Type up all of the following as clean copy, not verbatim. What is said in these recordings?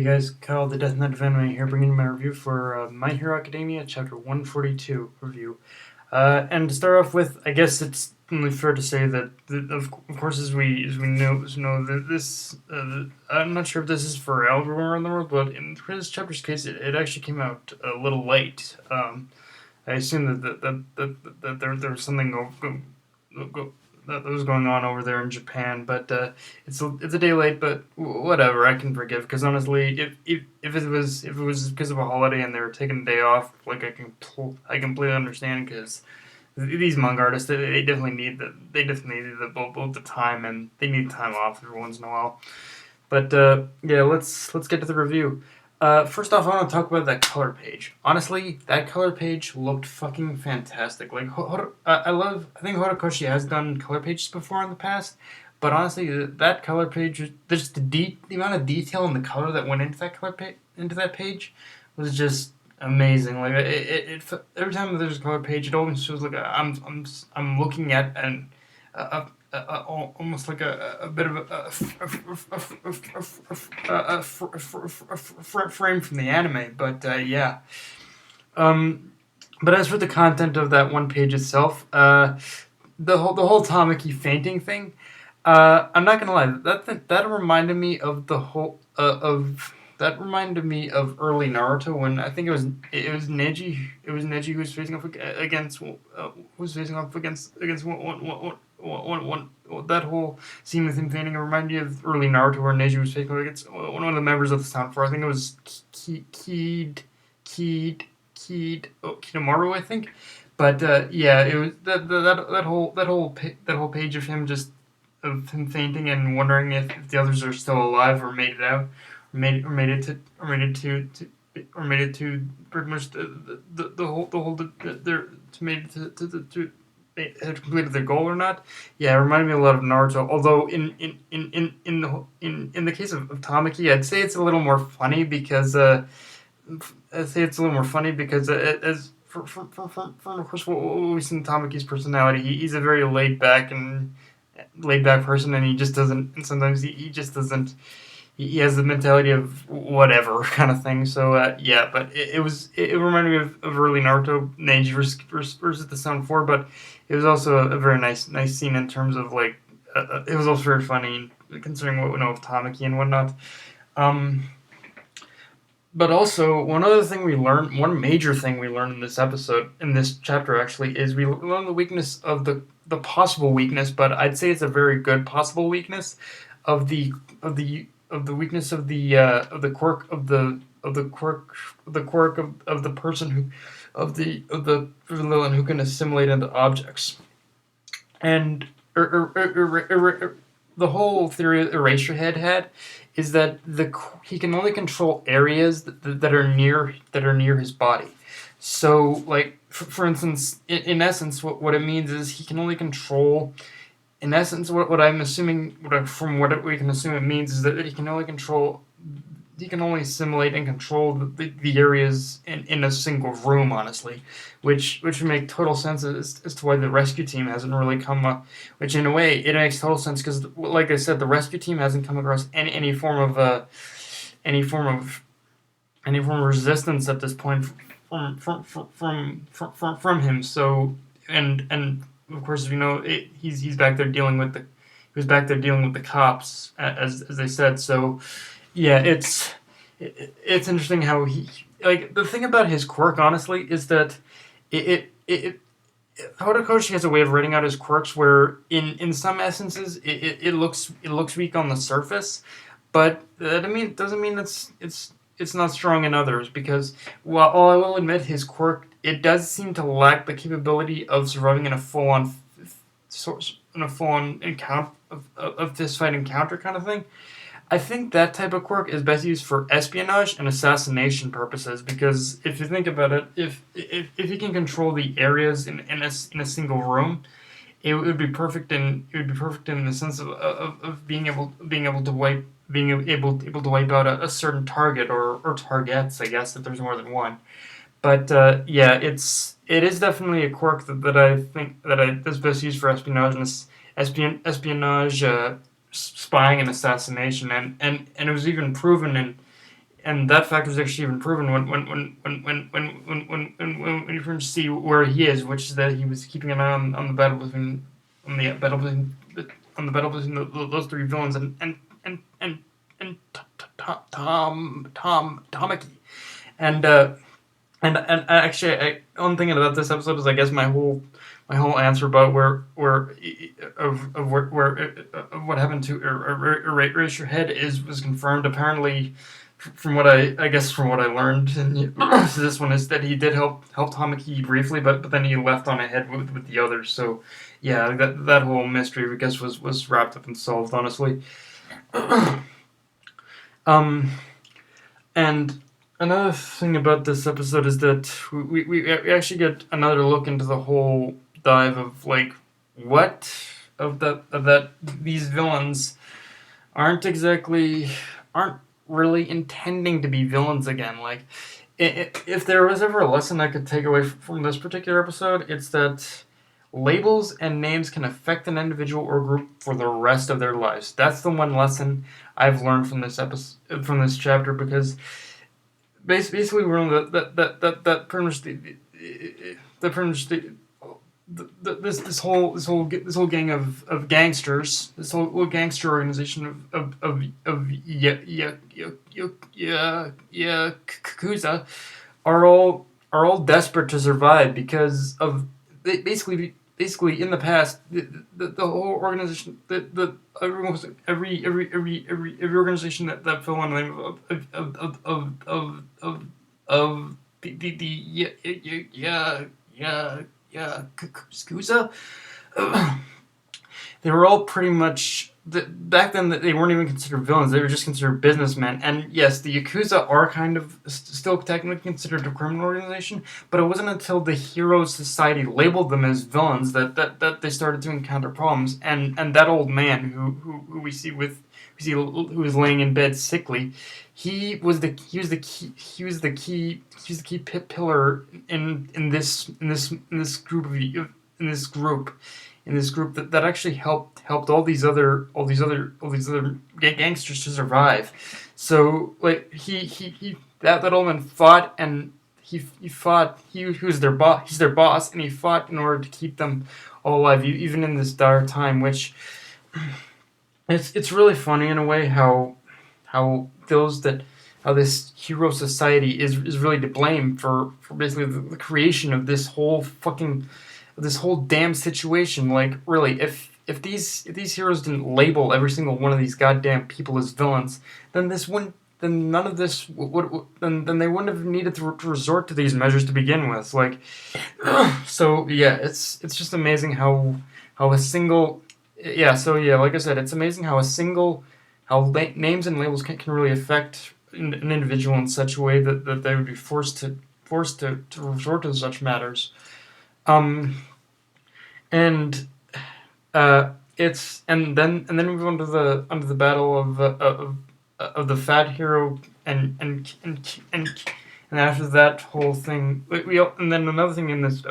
Hey guys, Kyle the Death Knight of Anime here, bringing my review for My Hero Academia Chapter 142 review. And to start off with, I guess it's only fair to say that, of course, as we know that this, I'm not sure if this is for everywhere in the world, but in this chapter's case, it actually came out a little late. I assume that there was something go, that was going on over there in Japan, but it's a day late, but whatever, I can forgive. Because honestly, if it was because of a holiday and they were taking a day off, like I completely understand. Because these manga artists, they definitely need both the time, and they need time off every once in a while. But yeah, let's get to the review. First off, I want to talk about that color page. Honestly, that color page looked fucking fantastic. Like, I think Horikoshi has done color pages before in the past, but honestly, that color page, just the amount of detail and the color that went into into that page, was just amazing. Like, every time there's a color page, it always feels like I'm looking at a, almost like a bit of a frame from the anime. But yeah. Um, but as for the content of that one page itself, the whole Tamaki fainting thing, I'm not gonna lie, that reminded me of the whole of that reminded me of early Naruto when I think it was Neji who was facing off against that whole scene with him fainting. It reminded me of early Naruto where Neji was facing off against one of the members of the Sound Four. I think it was Kidomaru, I think. But yeah, it was that whole page of him just of him fainting and wondering if the others are still alive or made it out, or made it to pretty much their to made it to had completed their goal or not. Yeah, it reminded me a lot of Naruto. Although in the case of Tamaki, I'd say it's a little more funny because as from of course what we've seen Tamaki's personality, he's a very laid back person, and he just doesn't. And sometimes he just doesn't. He has the mentality of whatever kind of thing. So yeah, but it reminded me of early Naruto, Neji versus the Sound Four, but it was also a very nice scene in terms of like it was also very funny considering what we know of Tamaki and whatnot. Um, but also, one major thing we learned in this episode, in this chapter actually, is we learn the weakness of the possible weakness, but I'd say it's a very good possible weakness of the weakness of the quirk of the person who of the villain who can assimilate into objects. And the whole theory Eraserhead had is that he can only control areas that are near his body. So, like for instance, in essence, what it means is he can only control. In essence, what I'm assuming, from what we can assume it means, is that he can only assimilate and control the areas in a single room, honestly, which would make total sense as to why the rescue team hasn't really come up. Which in a way it makes total sense because, like I said, the rescue team hasn't come across any form of any form of any form of resistance at this point from him. So and of course, as we know, he's back there dealing with the he was back there dealing with the cops, as they said. So yeah, it's interesting how he, like, the thing about his quirk, honestly, is that it Horikoshi has a way of writing out his quirks where in some essences it looks weak on the surface, but doesn't mean it's not strong in others. Because while I will admit his quirk, it does seem to lack the capability of surviving in a full on encounter of this fight encounter kind of thing. I think that type of quirk is best used for espionage and assassination purposes, because if you think about it, if you can control the areas in a single room, it would be perfect in the sense of being able to able to wipe out a certain target, or targets, I guess, if there's more than one. But yeah, it is definitely a quirk that I think that's best used for espionage and espionage, spying and assassination, and it was even proven and that fact was actually even proven when you first see where he is, which is that he was keeping an eye on the battle between on the battle between on the battle between those three villains and Tamaki. And and actually, one thing about this episode is, I guess, my whole answer about where of what happened to erase your head is was confirmed. Apparently, from what I guess from what I learned in this one is that he did help Tamaki briefly, but then he left on ahead with the others. So yeah, that whole mystery, I guess, was wrapped up and solved, honestly. um And another thing about this episode is that we actually get another look into the whole dive of like what of that these villains aren't really intending to be villains again. Like if there was ever a lesson I could take away from this particular episode, it's that labels and names can affect an individual or group for the rest of their lives. That's the one lesson I've learned from this episode, from this chapter, because basically we learned that pretty much the pretty much this whole gang of gangsters, this whole gangster organization of Yakuza are all desperate to survive because of basically in the past the whole organization the every organization that fell on the name of the Yakuza. They were all pretty much back then. They weren't even considered villains; they were just considered businessmen. And yes, the Yakuza are kind of still technically considered a criminal organization, but it wasn't until the Hero Society labeled them as villains that they started to encounter problems. And that old man who we see who was laying in bed sickly, he was the key pillar in this group that actually helped all these other gangsters to survive. So like he that old man fought, and he was their boss. He's their boss, and he fought in order to keep them all alive, even in this dire time. Which it's really funny in a way how those that how this hero society is really to blame for basically the creation of this whole damn situation. Like, really, if these heroes didn't label every single one of these goddamn people as villains, then this wouldn't then none of this then they wouldn't have needed to resort to these measures to begin with. Like, so yeah, it's just amazing how a single yeah. So yeah, like I said, it's amazing how a single names and labels can really affect an individual in such a way that they would be forced to resort to such matters. Um, and it's and then we move on to the battle of the fat hero and after that whole thing and then another thing in this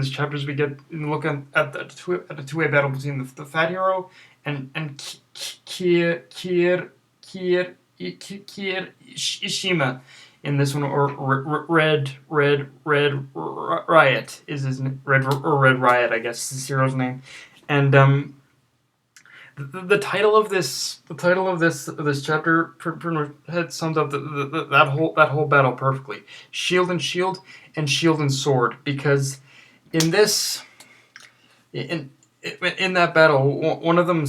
chapter is we get look at the two-way battle between the fat hero and Kirishima in this one, or Red Riot is his name. Red Riot, I guess, is his hero's name. And the title of this chapter pretty much had sums up that whole battle perfectly. Shield and shield and sword, because in this in that battle, one of them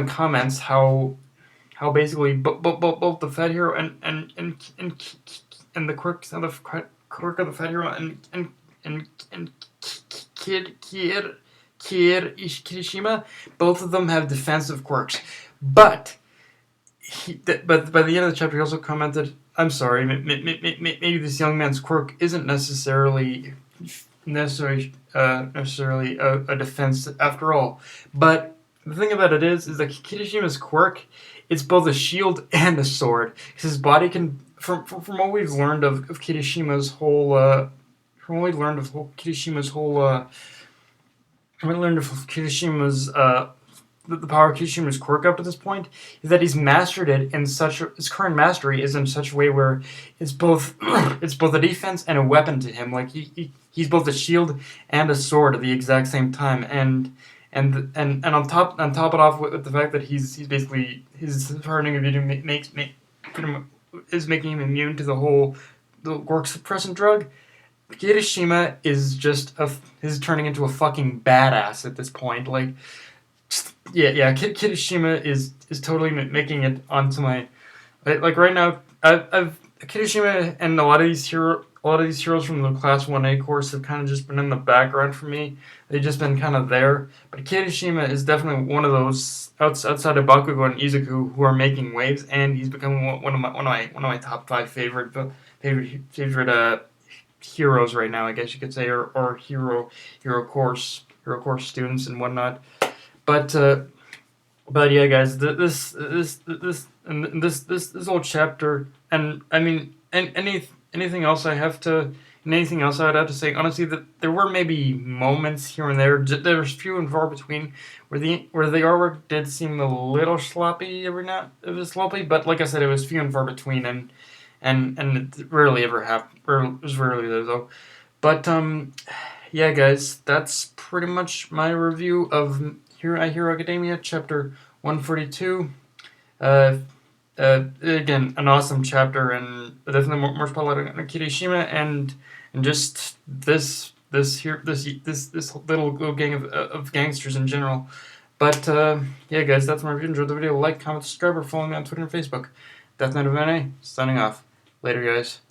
comments how basically both the fat hero and the quirk of the fat hero and Kirishima, both of them have defensive quirks, but but by the end of the chapter, he also commented, "I'm sorry, maybe this young man's quirk isn't necessarily a defense after all." But the thing about it is that Kirishima's quirk, it's both a shield and a sword, because his body can, from what we've learned of Kirishima's whole, from what we learned of Kirishima's whole, from what we learned of Kirishima's the power of Kirishima's quirk up to this point is that he's mastered it in such his current mastery is in such a way where it's both it's both a defense and a weapon to him. Like he's both a shield and a sword at the exact same time, and on top it off with the fact that he's basically his hardening ability is making him immune to the work suppressant drug. Kirishima is turning into a fucking badass at this point. Like, yeah. Kirishima is totally making it onto my like right now. I've Kirishima and a lot of these heroes from the Class 1A course have kind of just been in the background for me. They've just been kind of there. But Kirishima is definitely one of those outside of Bakugo and Izuku who are making waves, and he's becoming one of my top five favorite heroes right now, I guess you could say, or hero course students and whatnot. But yeah, guys, this whole chapter, and I mean, anything else anything else I would have to say, honestly, that there were maybe moments here and there. There was few and far between where the artwork did seem a little sloppy every now. It was sloppy, but like I said, it was few and far between, and it rarely ever happened. It was rarely there though. But yeah, guys, that's pretty much my review of Hero Academia chapter 142. Again, an awesome chapter, and definitely more spotlight on Kirishima and just this little gang of gangsters in general. But yeah, guys, that's my review. Enjoyed the video. Like, comment, subscribe, or follow me on Twitter and Facebook. Death Knight of NA, signing off. Later, guys.